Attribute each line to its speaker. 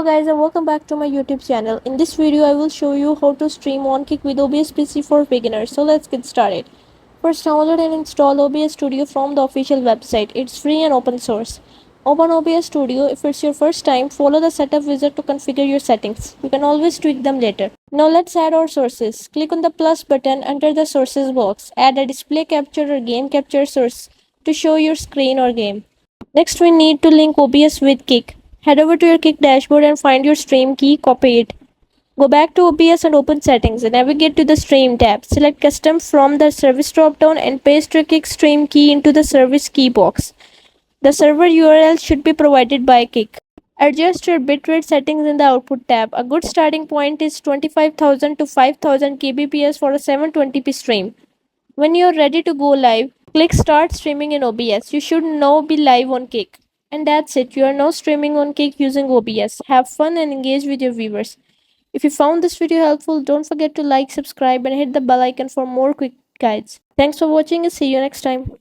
Speaker 1: Hello guys and welcome back to my YouTube channel. In this video I will show you how to stream on Kick with OBS PC for beginners. So let's get started. First download and install OBS Studio from the official website. It's free and open source. Open OBS Studio. If it's your first time, follow the setup wizard to configure your settings. You can always tweak them later. Now let's add our sources. Click on the plus button under the sources box. Add a display capture or game capture source to show your screen or game. Next we need to link OBS with Kick. Head over to your Kick dashboard and find your stream key, copy it. Go back to OBS and open settings and navigate to the stream tab. Select custom from the service dropdown and paste your Kick stream key into the service key box. The server URL should be provided by Kick. Adjust your bitrate settings in the output tab. A good starting point is 25,000 to 5,000 kbps for a 720p stream. When you're ready to go live, click start streaming in OBS. You should now be live on Kick. And that's it. You are now streaming on Kick using OBS. Have fun and engage with your viewers. If you found this video helpful, don't forget to like, subscribe and hit the bell icon for more quick guides. Thanks for watching and see you next time.